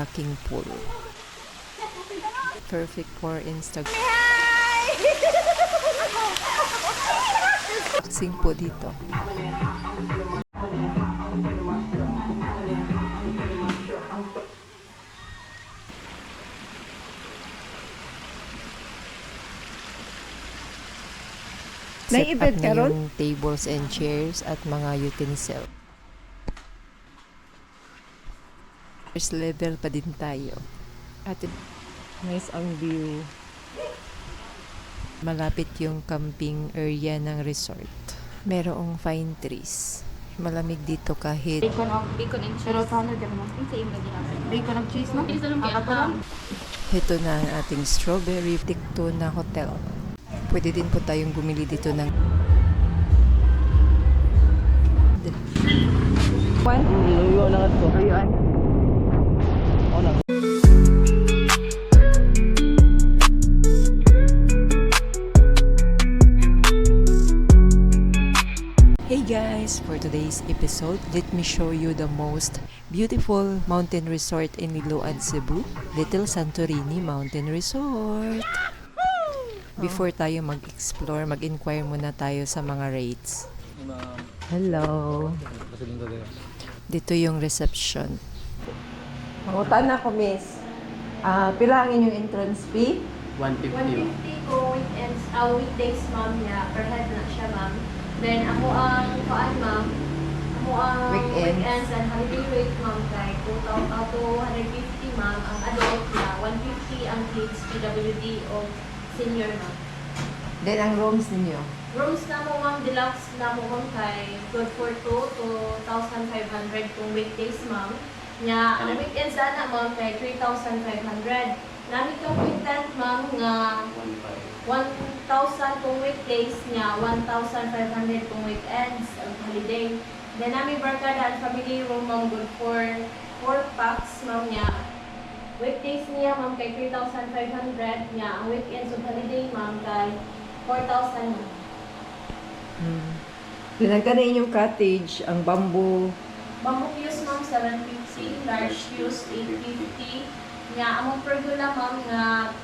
Aking pool. Perfect for Instagram. Sing po dito. Set up na yung tables and chairs at mga utensil. First level pa din tayo. At nice ang view. Malapit yung camping area ng resort. Merong fine trees. Malamig dito kahit Bacon and cheese. Pero paano din mo? Bacon and cheese, no? ito na ang ating strawberry tikto na hotel. Pwede din po tayong bumili dito ng one. Luyo na ito. Ayun. Hey guys, for today's episode, let me show you the most beautiful mountain resort in Liloan, Cebu, Little Santorini Mountain Resort. Before tayo mag-explore, mag-inquire muna tayo sa mga rates. Hello. Dito yung reception. Mangutan na ko, miss. Pila ang inyong entrance fee? 150. 150 po weekends, weekdays, ma'am, niya. Per head na siya, ma'am. Then, ako ang ma'am. Ako ang weekends and holiday rate, ma'am, kay 250, ma'am. Ang adult na 150 ang kids, PWD o senior, ma'am. Then ang rooms ninyo? Rooms na mo, ma'am, deluxe na mo, ma'am, kay good for 2 to 2,500 kung weekdays, ma'am. Nya, ang weekends na, ma'am, kay 3,500. Namin kong weekend, ma'am, nga 1,000 kung weekdays niya, 1,500 kung weekends, ang holiday. Then namin barkada at family room, ma'am, good for 4 packs, ma'am, niya. Weekdays niya, ma'am, kay 3,500 niya. Ang weekends of holiday, ma'am, kay 4,000. Pinagka na inyong cottage, ang bamboo. Bamboo fuse, ma'am, 750. Large fuse, 850. Niya, among pergola, ma'am, nga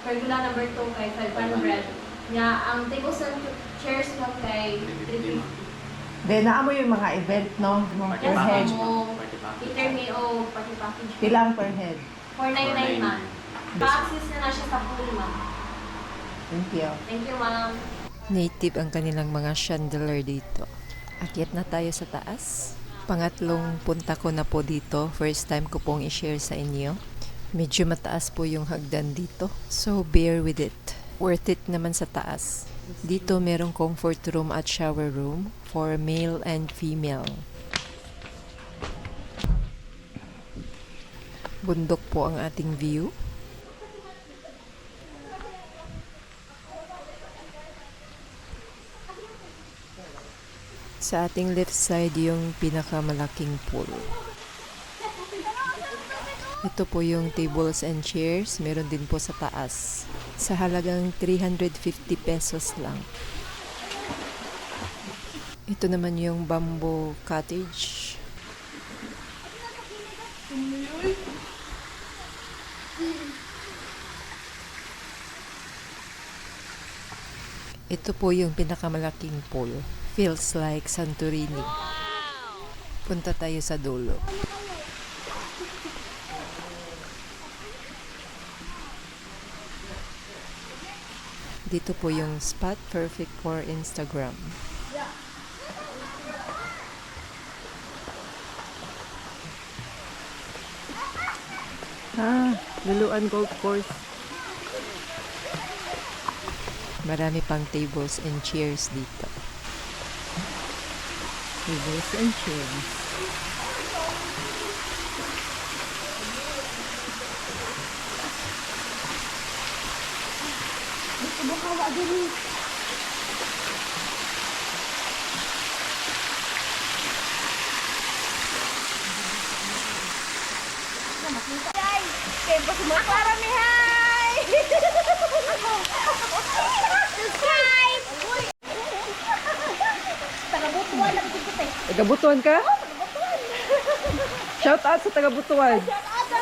pergola number 2 kay 500. Niya, ang tables and chairs, ma'am, kay 350. Then naamo yung mga event, no? Mga per Yes, head. ma'am, Peter May o party package. Pila ang per head? 499, ma'am. Pa-access na siya sa pool, ma'am. Thank you. Thank you, ma'am. Native ang kanilang mga chandelier dito. Akyat na tayo sa taas. Pangatlong punta ko na po dito. First time ko pong i-share sa inyo. Medyo mataas po yung hagdan dito. So, bear with it. Worth it naman sa taas. Dito merong comfort room at shower room for male and female. Bundok po ang ating view. Sa ating left side yung pinakamalaking pool. Ito po yung tables and chairs. Meron din po sa taas. Sa halagang 350 pesos lang. Ito naman yung bamboo cottage. Ito po yung pinakamalaking pool. Feels like Santorini. Punta tayo sa dulo. Dito po yung spot, perfect for Instagram. Liloan Golf Course. Marami pang tables and chairs dito. Tables and chairs. Para mi hi! Subscribe! Taga-Butuan lang dito tayo. Taga-Butuan ka? Shout out sa taga-Butuan. Shout out sa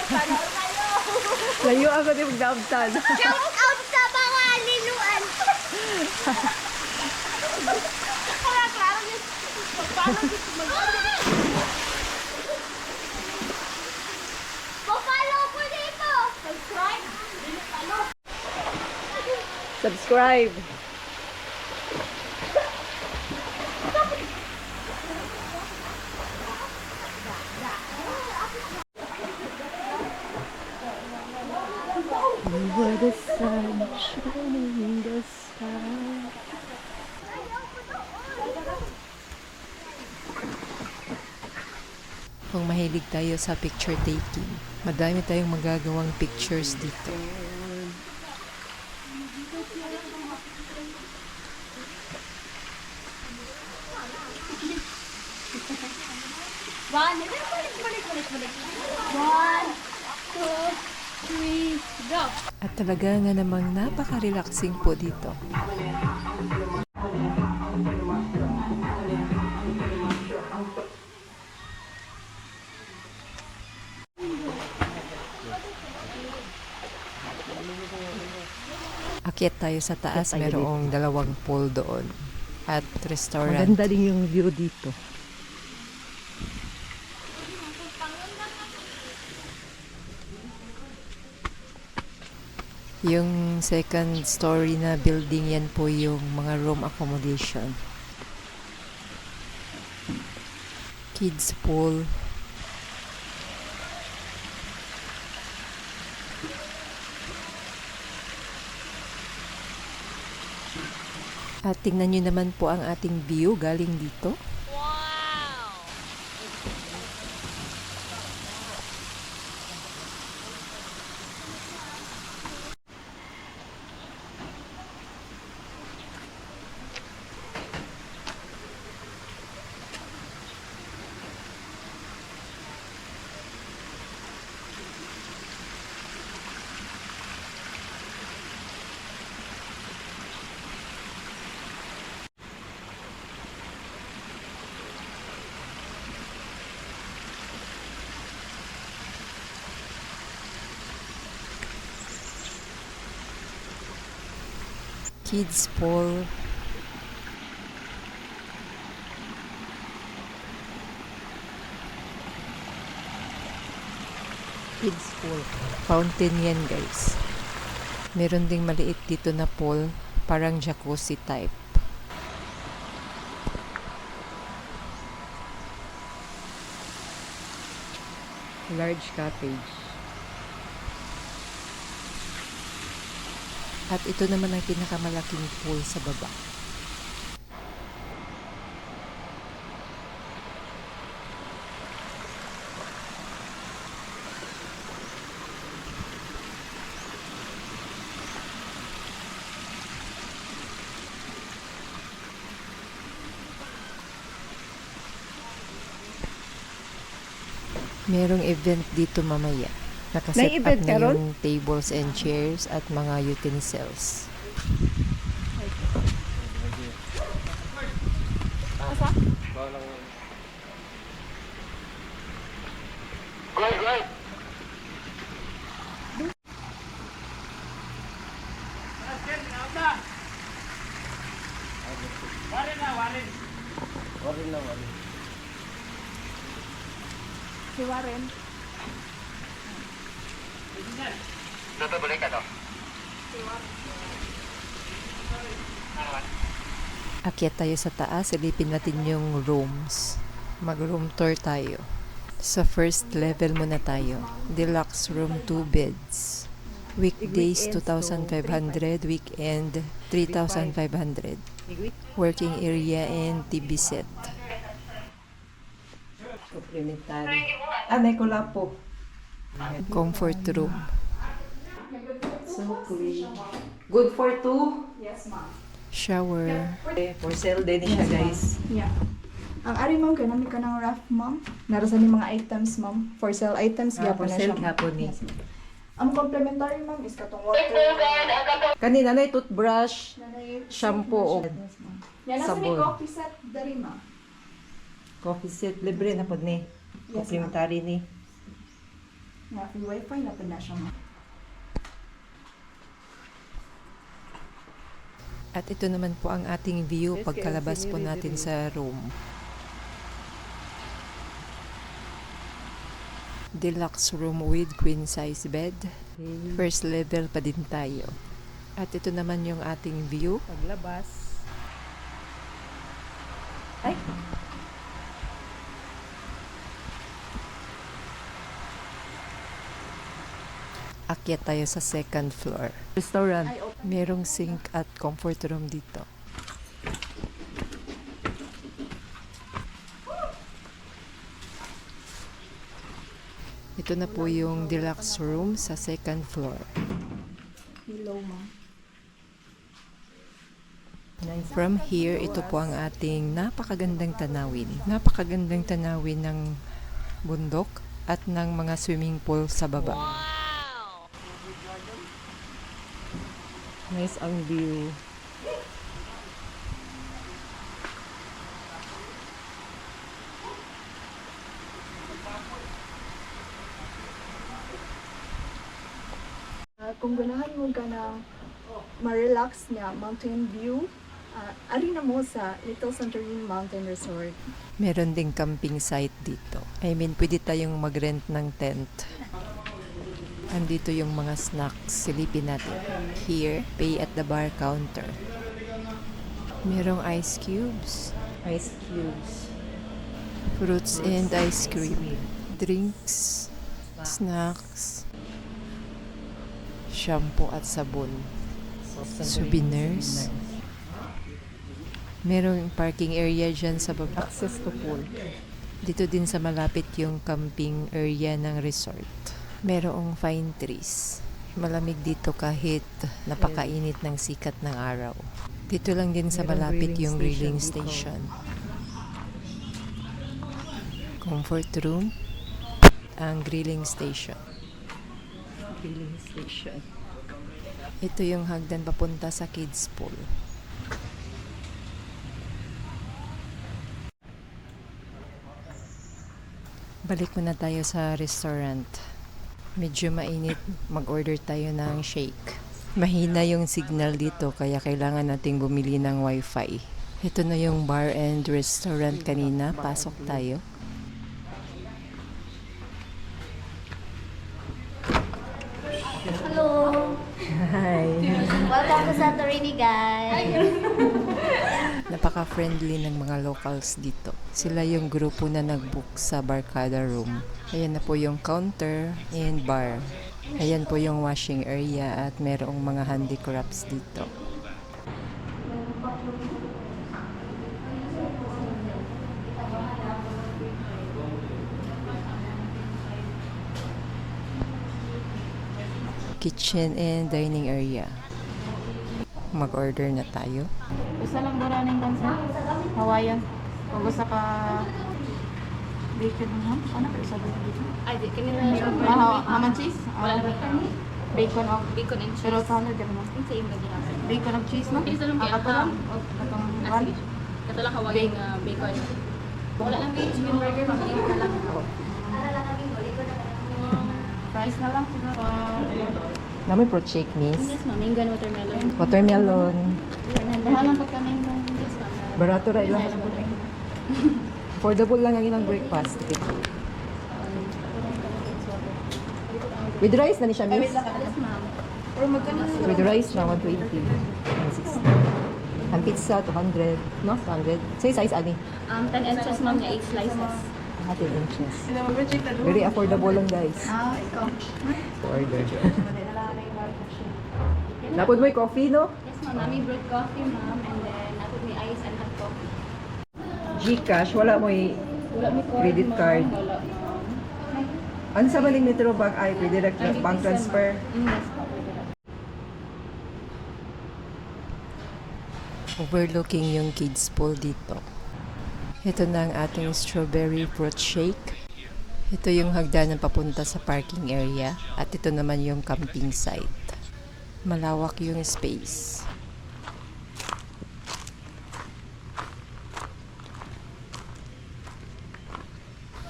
Layo ako di magdaabtan. Shout out sa mga liluan! Papalo ko dito! Subscribe! Subscribe. Over the sun, shining in the sky. Kung mahilig tayo sa picture taking, madami tayong magagawang pictures dito. One, two, three, go! At talaga nga namang napaka-relaxing po dito. Akyat tayo sa taas, merong dalawang pool doon. At restaurant. Maganda din yung view dito. Yung second story na building, yan po yung mga room accommodation. Kids pool. At tingnan nyo naman po ang ating view galing dito. Kids pool. Kids pool. Fountain yan guys. Meron ding maliit dito na pool. Parang jacuzzi type. Large cottage. At ito naman ang pinakamalaking pool sa baba. Merong event dito mamaya. Nakaset May up event na karon? yung tables and chairs at mga utensils. Si Warren. Akyat tayo sa taas, silipin natin yung rooms. Mag-room tour tayo. Sa first level muna tayo. Deluxe room, 2 beds. Weekdays, 2,500. Weekend, 3,500. Working area and TV set. Supplementary. May kulapo. Comfort room. So clean. Good for two. Yes, ma'am. Shower. For sale din siya guys. Yeah. Ang ari ma'am, kanami ka ng raft ma'am. Narasan yung mga items ma'am. For sale items, Ah, gyapon for na sale siya. gapon ni. Yes, ma'am. Ang complimentary ma'am is katong water. Kanina na toothbrush, Nanay- shampoo o Yes, ma'am. Yan, nasa may sabon. coffee set dari ma'am. Coffee set libre na pod ni. Yes, Complimentary ni. Nga free wifi na po na siya ma'am. At ito naman po ang ating view pagkalabas po natin sa room. Deluxe room with queen size bed. First level pa din tayo. At ito naman yung ating view. Paglabas. Ay! Akyat tayo sa second floor. Restaurant. Merong sink at comfort room dito. Ito na po yung deluxe room sa second floor. Hello ma'am. From here, ito po ang ating napakagandang tanawin. Napakagandang tanawin ng bundok at ng mga swimming pool sa baba. Nice ang view. Kung ganahan mo ka ng ma-relax nga mountain view, ari na mo sa Little Santorini Mountain Resort. Meron ding camping site dito. I mean, pwede tayong mag-rent ng tent. Andito yung mga snacks. Silipin natin. Here, pay at the bar counter. Merong ice cubes, Ice cubes. fruits and ice cream, drinks, snacks, shampoo at sabon, souvenirs. Merong parking area dyan sa baba. Access to pool. Dito din sa malapit yung camping area ng resort. Merong fine trees. Malamig dito kahit napakainit ng sikat ng araw. Dito lang din sa Merong malapit grilling yung grilling station station. Comfort room. Ang grilling station. Grilling station. Ito yung hagdan papunta sa kids pool. Balik muna tayo sa restaurant. Medyo mainit, mag-order tayo ng shake. Mahina yung signal dito kaya kailangan nating bumili ng wifi. Ito na yung bar and restaurant kanina. Pasok tayo. Hello! Hi. Welcome to Santorini, guys! Napaka-friendly ng mga locals dito. Sila yung grupo na nag-book sa Barkada Room. Ayan na po yung counter and bar. Ayan po yung washing area at merong mga handicrafts dito. Kitchen and dining area. Mag-order na tayo. Gusto lang buraning dansa. Hawaiian. Kung gusto ka bacon ham, ano ka isa dito? Ay, di, kanina siya. Ham and cheese? Bacon of Bacon and pero tawag din mo. Yung sa imo din. Bacon of cheese, no? Isa lang kaya. Katulong? Katong one? Ito lang Hawaiian bacon. Wala lang yung chicken burger, mag-iim na lang. Fries na lang siguro. Namin fruit shake, miss. Yes, ma'am. Mango watermelon. Watermelon. Bahalang pagka mango. Yes, ma'am. Barato ra ilang. Affordable lang ang ilang breakfast. With rice na ni siya, miss? Yes, ma'am. Pero magkano na With rice na 120. 160. Ang pizza, 200. No? 200. Say size, ani? 10 inches, ma'am, niya 8 slices. 100 inches. Sila mag-reject na doon. Very affordable lang, guys. Ikaw. Order. Napod mo yung coffee, no? Yes, ma'am. Nami brewed coffee, ma'am. And then, napod may ice and hot coffee. Gcash, wala mo Wala may Credit ma'am. card. Wala, ma'am. Ano sa maling Metro Bank ay pwede direct Ay, bank Visa, transfer? ma'am. Yes, ma'am. Overlooking yung kids pool dito. Ito na ang ating strawberry fruit shake. Ito yung hagdanan papunta sa parking area. At ito naman yung camping site. Malawak yung space.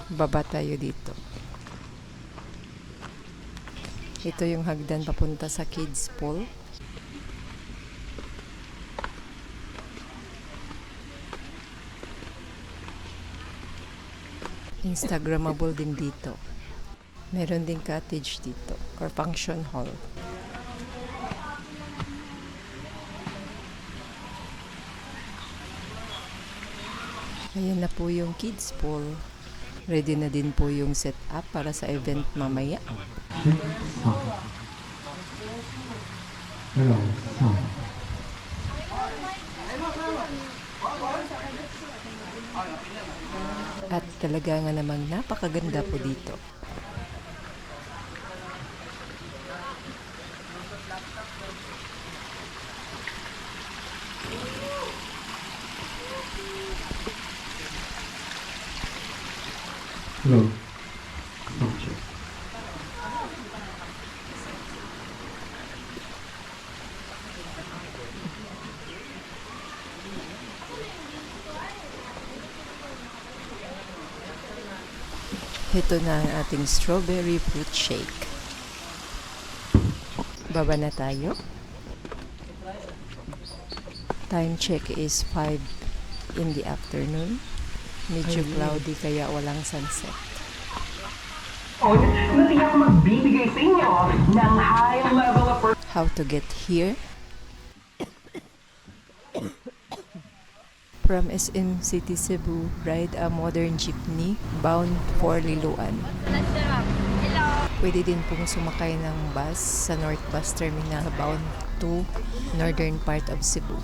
Baba tayo dito. Ito yung hagdan papunta sa kids pool. Instagrammable din dito. Meron din cottage dito or function hall. Ayan na po yung kids pool. Ready na din po yung setup para sa event mamaya. At talaga nga namang napakaganda po dito. Hello. Okay. Ito na ang ating strawberry fruit shake. Baba na tayo. Time check is 5 in the afternoon. Medyo cloudy kaya walang sunset. Na tiyak magbibigay sa inyo ng high level of How to get here? From SM City Cebu, ride a modern jeepney bound for Liloan. Pwede din pong sumakay ng bus sa North Bus Terminal bound to northern part of Cebu.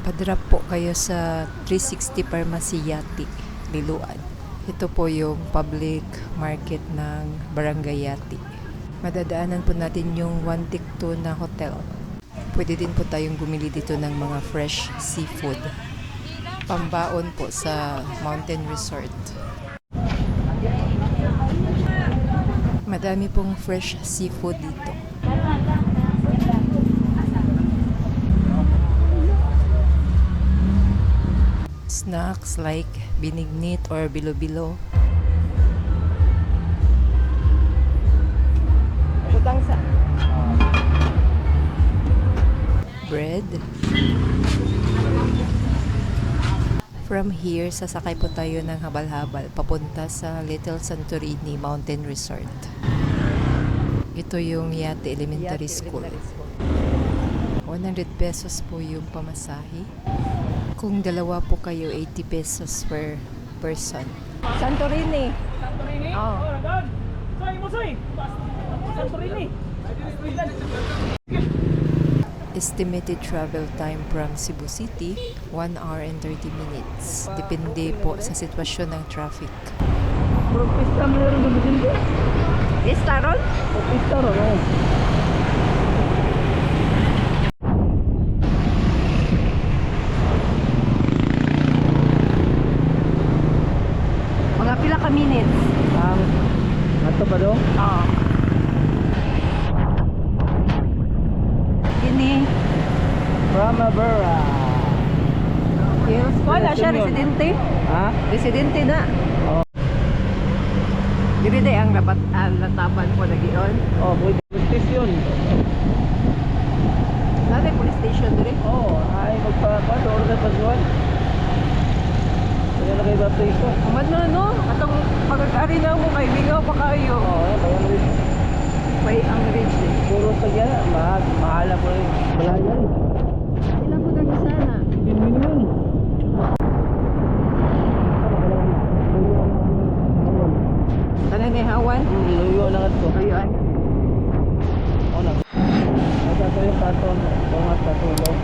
Padrop po kayo sa 360 Pharmacy Yati, Liloan. Ito po yung public market ng Barangay Yati. Madadaanan po natin yung One Tick 2 na hotel. Pwede din po tayong bumili dito ng mga fresh seafood. Pambaon po sa mountain resort. Madami pong fresh seafood dito. Snacks like binignit or bilo-bilo. Bread. From here, sasakay po tayo ng habal-habal papunta sa Little Santorini Mountain Resort. Ito yung Yati Elementary School. 100 pesos po yung pamasahe. Kung dalawa po kayo, 80 pesos per person. Santorini. Oh. Estimated travel time from Cebu City, 1 hour and 30 minutes. Depende po sa sitwasyon ng traffic. Istaron? Mga pila ka minutes? Ato ba do? Oo. Kini. Primavera. Hills. Wala siya, residente. Ha? Residente na. Oo. Dili day ang lataban po lagi on. Oh, pwede station. Nade police station diri. Oh, ay magpa-pato order pa doon. Kaya na kayo ba ito? Amad na no, atong pagkakari na mo kay lingaw pa kayo. Oh, kaya na rin. May ang rich din. Puro pa yan. Mahala po rin. Malaya rin. Ilan po dagi sana? 10 million. Tanan ni Hawan. Luyo na ito. Ayun. Oh, na. Ito yung katon. Tungat katulong.